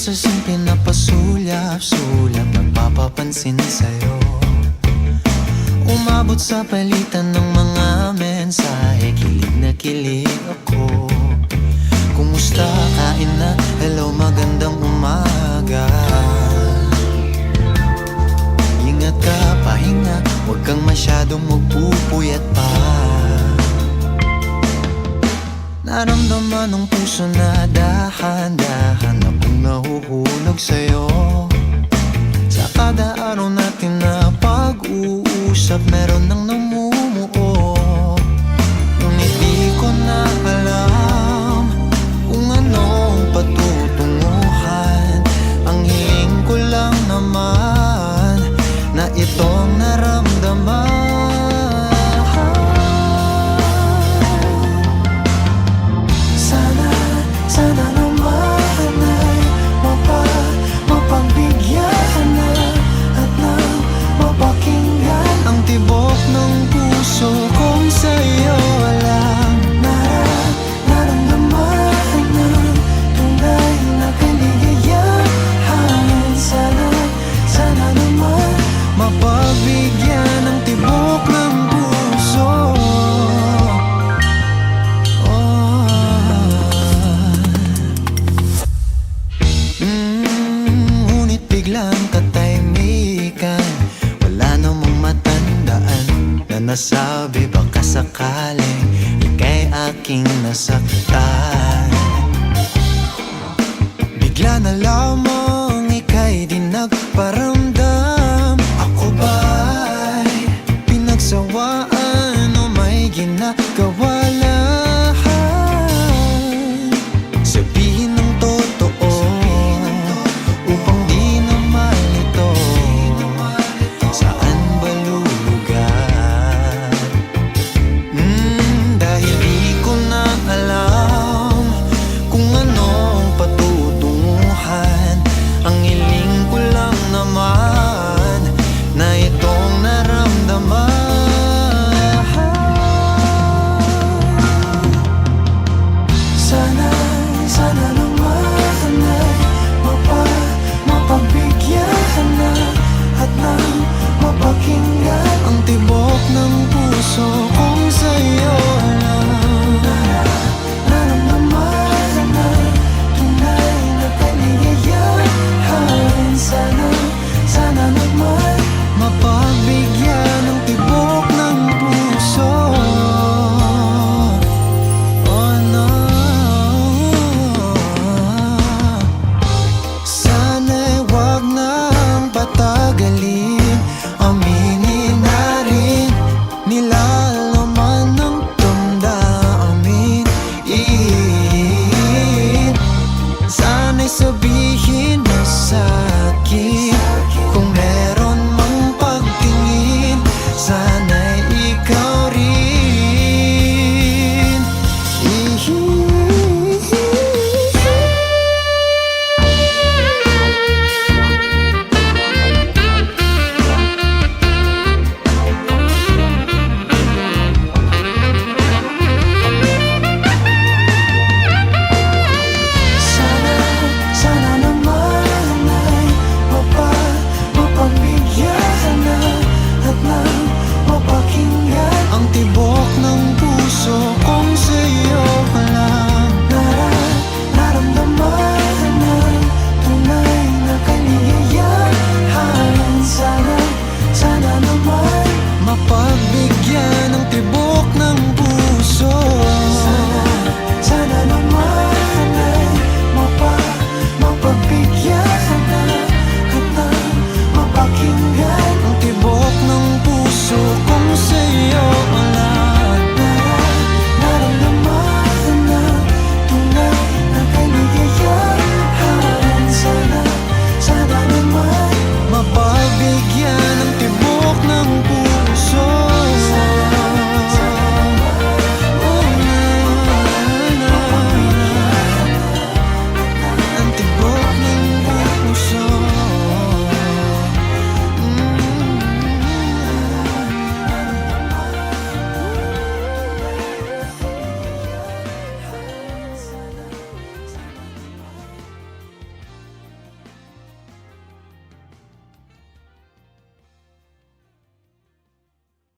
sa simple na pasulyap-sulyap, nagpapapansin sa'yo. Umabot sa palitan ng mga mensahe, kilig na kilig ako. Kumusta, kain na, hello, magandang umaga. Ingat ka, pahinga, huwag kang masyadong magpupuyat pa. Naramdaman ng puso na dahan-dahan akong nahuhulog sa'yo. Sa kada araw natin na pag-uusap, meron nang namumuo. Ngunit di ko na alam kung anong patutunguhan. Ang hiling ko lang naman na itong naramdaman. Sana naman ay mapagbigyan na at nang mapakinggan ang tibok ng puso kong sa'yo alam. Naramdaman ng tunay na kaligayahan. Sana naman mapagbigyan ng tibok ng puso. Biglang katahimikan, wala namang matandaan na nasabi baka sakaling ika'y aking nasaktan. Bigla na lamang ika'y di nagparamdam. Ako ba'y pinagsawaan o may ginagawa lang? Sabihin ng totoo upang di na malito. Saan ba lulugar? Dahil di ko na alam kung anong patutunguhan. Ang hiling ko lang naman na itong naramdaman. Sana